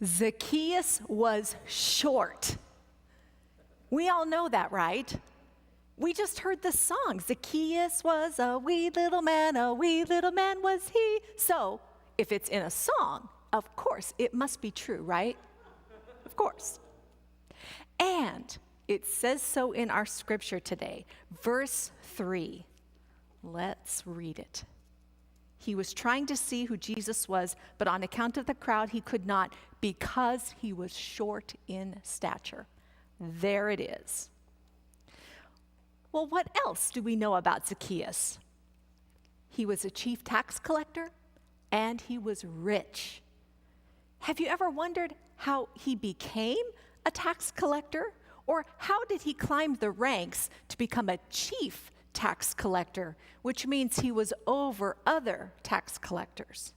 Zacchaeus was short. We all know that, right? We just heard the song. Zacchaeus was a wee little man was he. So, if it's in a song, of course, it must be true, right? Of course. And it says so in our scripture today. Verse 3. Let's read it. He was trying to see who Jesus was, but on account of the crowd, he could not because he was short in stature. There it is. Well, what else do we know about Zacchaeus? He was a chief tax collector and he was rich. Have you ever wondered how he became a tax collector? Or how did he climb the ranks to become a chief tax collector, which means he was over other tax collectors?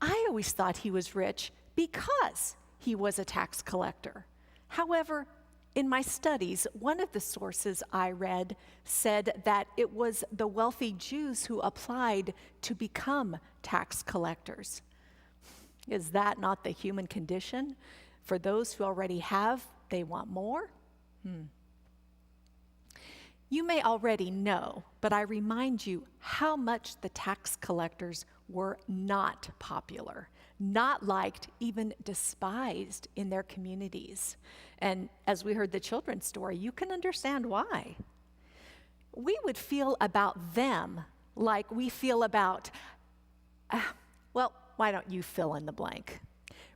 I always thought he was rich because he was a tax collector. However, in my studies, one of the sources I read said that it was the wealthy Jews who applied to become tax collectors. Is that not the human condition? For those who already have, they want more? You may already know, but I remind you how much the tax collectors were not popular, not liked, even despised in their communities. And as we heard the children's story, you can understand why. We would feel about them like we feel about, well, why don't you fill in the blank?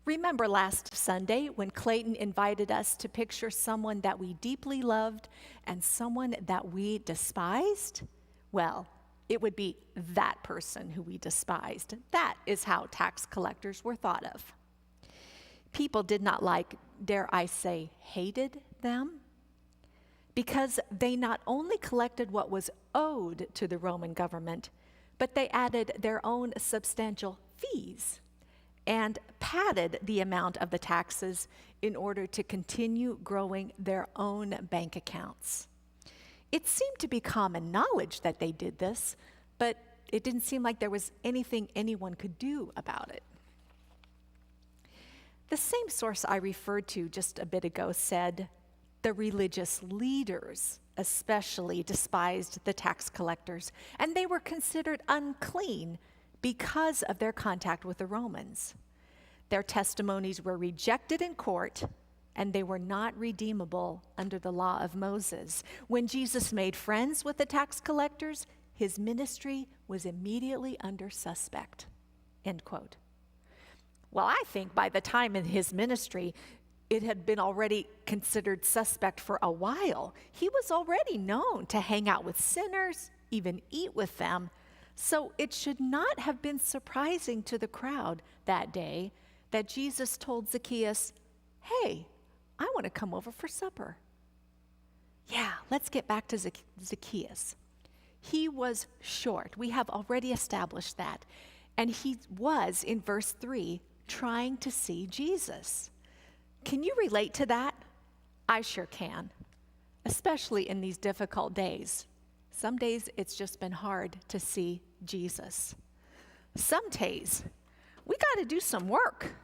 Remember last Sunday when Clayton invited us to picture someone that we deeply loved and someone that we despised? Well, it would be that person who we despised. That is how tax collectors were thought of. People did not like, dare I say, hated them, because they not only collected what was owed to the Roman government, but they added their own substantial fees and padded the amount of the taxes in order to continue growing their own bank accounts. It seemed to be common knowledge that they did this, but it didn't seem like there was anything anyone could do about it. The same source I referred to just a bit ago said the religious leaders especially despised the tax collectors, and they were considered unclean because of their contact with the Romans. Their testimonies were rejected in court, and they were not redeemable under the law of Moses. When Jesus made friends with the tax collectors, his ministry was immediately under suspect. End quote. Well, I think by the time in his ministry, it had been already considered suspect for a while. He was already known to hang out with sinners, even eat with them. So it should not have been surprising to the crowd that day that Jesus told Zacchaeus, "Hey, I want to come over for supper." Yeah, let's get back to Zacchaeus. He was short. We have already established that. And he was, in verse 3, trying to see Jesus. Can you relate to that? I sure can, especially in these difficult days. Some days it's just been hard to see Jesus. Some days we got to do some work.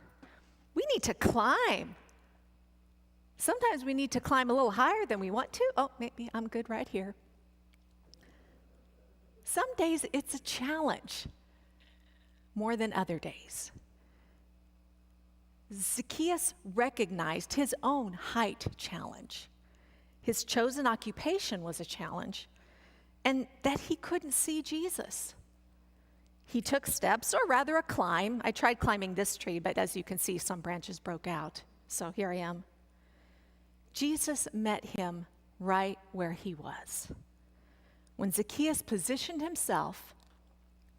We need to climb. Sometimes we need to climb a little higher than we want to. Oh, maybe I'm good right here. Some days it's a challenge more than other days. Zacchaeus recognized his own height challenge. His chosen occupation was a challenge, and that he couldn't see Jesus. He took steps, or rather a climb. I tried climbing this tree, but as you can see, some branches broke out. So here I am. Jesus met him right where he was. When Zacchaeus positioned himself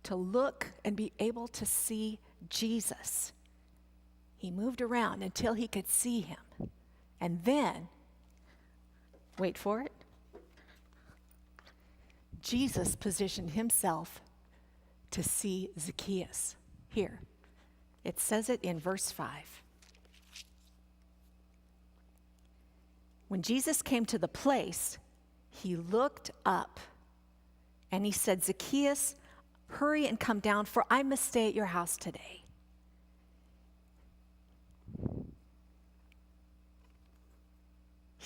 to look and be able to see Jesus, he moved around until he could see him. And then, wait for it, Jesus positioned himself to see Zacchaeus. Here, it says it in verse 5. When Jesus came to the place, he looked up and he said, "Zacchaeus, hurry and come down, for I must stay at your house today."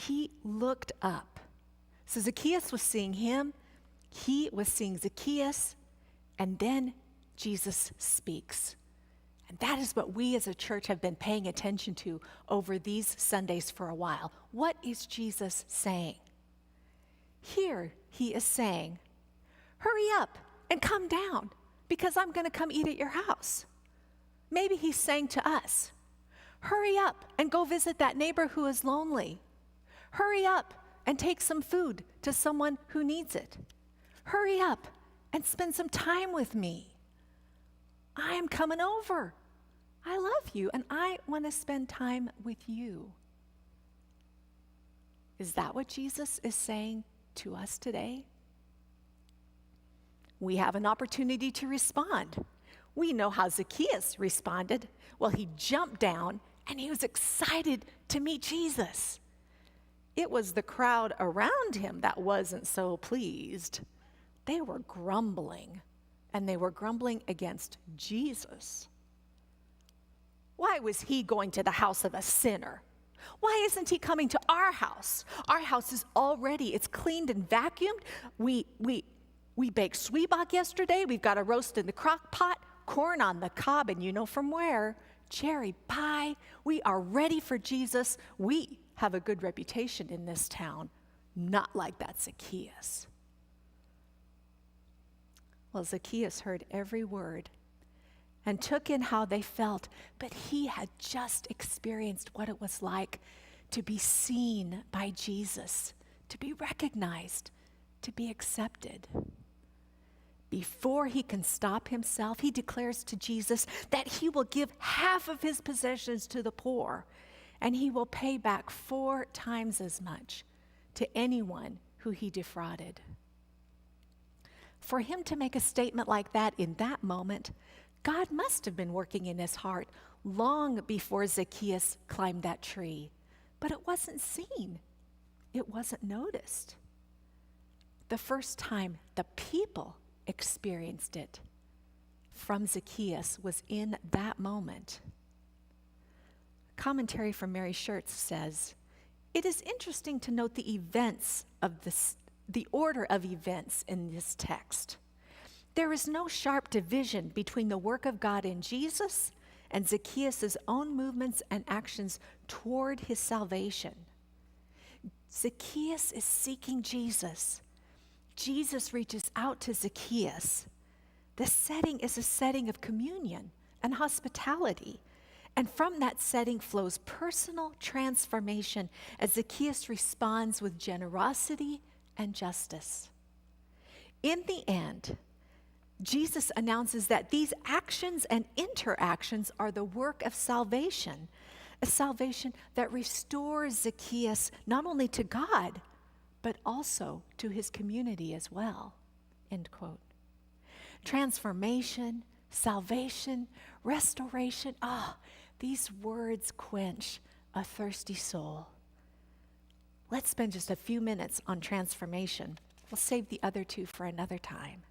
he looked up. So Zacchaeus was seeing him, he was seeing Zacchaeus, and then Jesus speaks. And that is what we as a church have been paying attention to over these Sundays for a while. What is Jesus saying? Here he is saying, hurry up and come down because I'm going to come eat at your house. Maybe he's saying to us, hurry up and go visit that neighbor who is lonely. Hurry up and take some food to someone who needs it. Hurry up and spend some time with me. I am coming over. I love you and I want to spend time with you. Is that what Jesus is saying to us today? We have an opportunity to respond. We know how Zacchaeus responded. Well, he jumped down and he was excited to meet Jesus. It was the crowd around him that wasn't so pleased. They were grumbling, and they were grumbling against Jesus. Why was he going to the house of a sinner? Why isn't he coming to our house? Our house is it's cleaned and vacuumed. We baked sweetbach yesterday. We've got a roast in the crock pot, corn on the cob, and you know from where? Cherry pie. We are ready for Jesus. We have a good reputation in this town. Not like that Zacchaeus. Well, Zacchaeus heard every word and took in how they felt, but he had just experienced what it was like to be seen by Jesus, to be recognized, to be accepted. Before he can stop himself, he declares to Jesus that he will give half of his possessions to the poor, and he will pay back 4 times as much to anyone who he defrauded. For him to make a statement like that in that moment, God must have been working in his heart long before Zacchaeus climbed that tree. But it wasn't seen. It wasn't noticed. The first time the people experienced it from Zacchaeus was in that moment. Commentary from Mary Schertz says, it is interesting to note the order of events in this text. There is no sharp division between the work of God in Jesus and Zacchaeus' own movements and actions toward his salvation. Zacchaeus is seeking Jesus. Jesus reaches out to Zacchaeus. The setting is a setting of communion and hospitality. And from that setting flows personal transformation as Zacchaeus responds with generosity and justice. In the end, Jesus announces that these actions and interactions are the work of salvation, a salvation that restores Zacchaeus not only to God, but also to his community as well. End quote. Transformation, salvation, restoration, these words quench a thirsty soul. Let's spend just a few minutes on transformation. We'll save the other 2 for another time.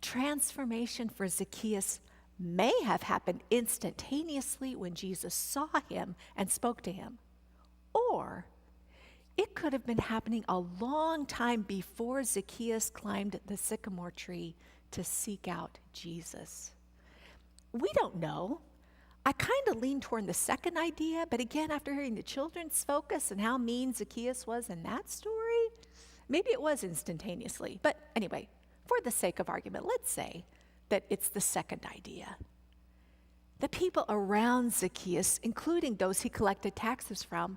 Transformation for Zacchaeus may have happened instantaneously when Jesus saw him and spoke to him. Or it could have been happening a long time before Zacchaeus climbed the sycamore tree to seek out Jesus. We don't know. I kind of lean toward the second idea, but again, after hearing the children's focus and how mean Zacchaeus was in that story, maybe it was instantaneously. But anyway, for the sake of argument, let's say that it's the second idea. The people around Zacchaeus, including those he collected taxes from,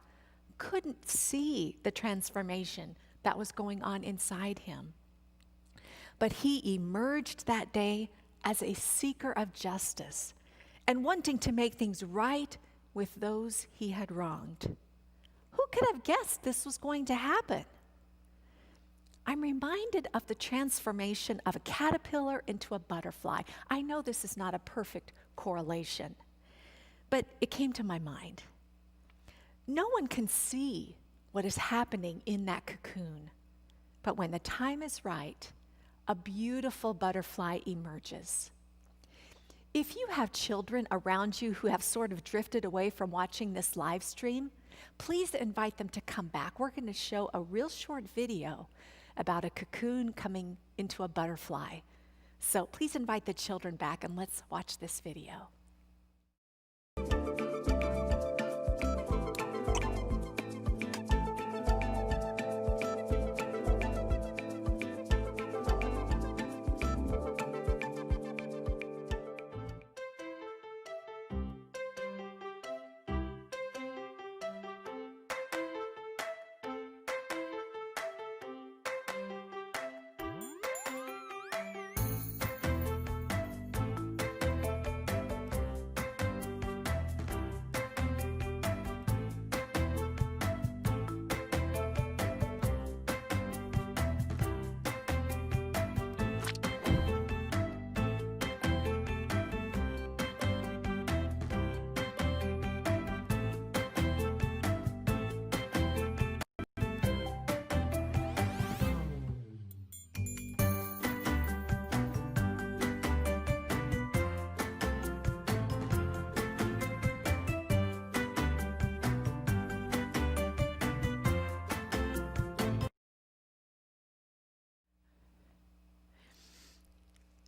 couldn't see the transformation that was going on inside him. But he emerged that day as a seeker of justice and wanting to make things right with those he had wronged. Who could have guessed this was going to happen? I'm reminded of the transformation of a caterpillar into a butterfly. I know this is not a perfect correlation, but it came to my mind. No one can see what is happening in that cocoon, but when the time is right, a beautiful butterfly emerges. If you have children around you who have sort of drifted away from watching this live stream, please invite them to come back. We're going to show a real short video about a cocoon coming into a butterfly. So please invite the children back and let's watch this video.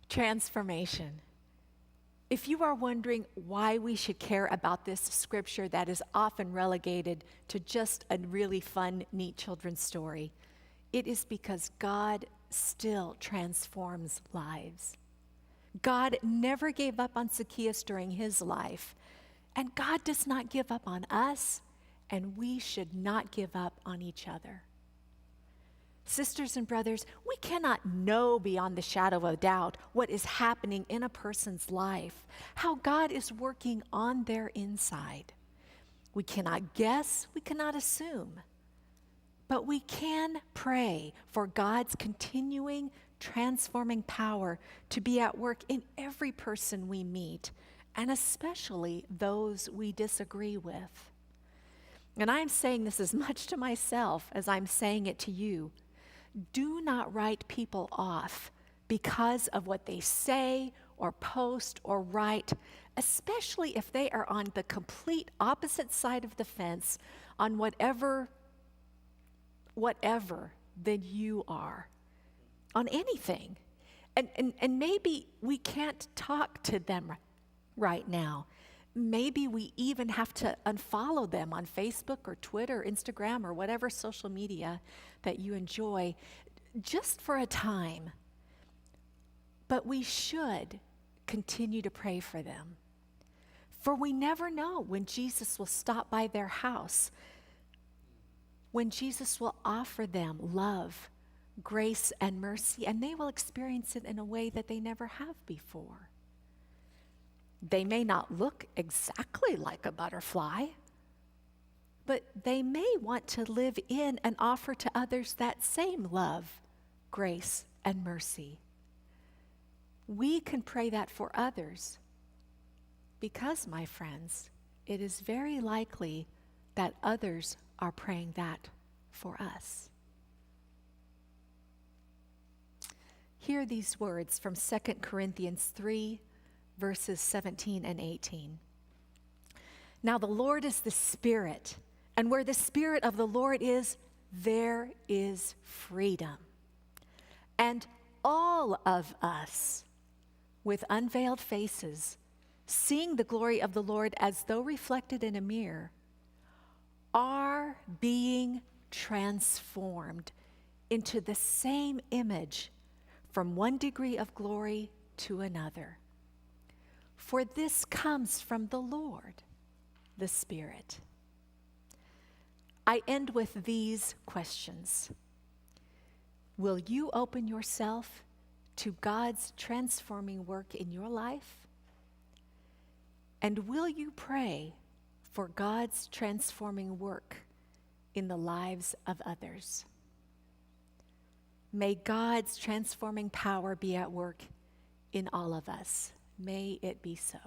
Transformation. If you are wondering why we should care about this scripture that is often relegated to just a really fun, neat children's story, it is because God still transforms lives. God never gave up on Zacchaeus during his life, and God does not give up on us, and we should not give up on each other. Sisters and brothers, we cannot know beyond the shadow of doubt what is happening in a person's life, how God is working on their inside. We cannot guess, we cannot assume, but we can pray for God's continuing transforming power to be at work in every person we meet, and especially those we disagree with. And I'm saying this as much to myself as I'm saying it to you. Do not write people off because of what they say or post or write, especially if they are on the complete opposite side of the fence on whatever than you are, on anything. And maybe we can't talk to them right now. Maybe we even have to unfollow them on Facebook or Twitter, or Instagram, or whatever social media that you enjoy, just for a time. But we should continue to pray for them. For we never know when Jesus will stop by their house, when Jesus will offer them love, grace, and mercy, and they will experience it in a way that they never have before. They may not look exactly like a butterfly, but they may want to live in and offer to others that same love, grace, and mercy. We can pray that for others because, my friends, it is very likely that others are praying that for us. Hear these words from 2 Corinthians 3, verses 17 and 18. Now the Lord is the Spirit, and where the Spirit of the Lord is, there is freedom. And all of us, with unveiled faces, seeing the glory of the Lord as though reflected in a mirror, are being transformed into the same image from one degree of glory to another. For this comes from the Lord, the Spirit. I end with these questions. Will you open yourself to God's transforming work in your life? And will you pray for God's transforming work in the lives of others? May God's transforming power be at work in all of us. May it be so.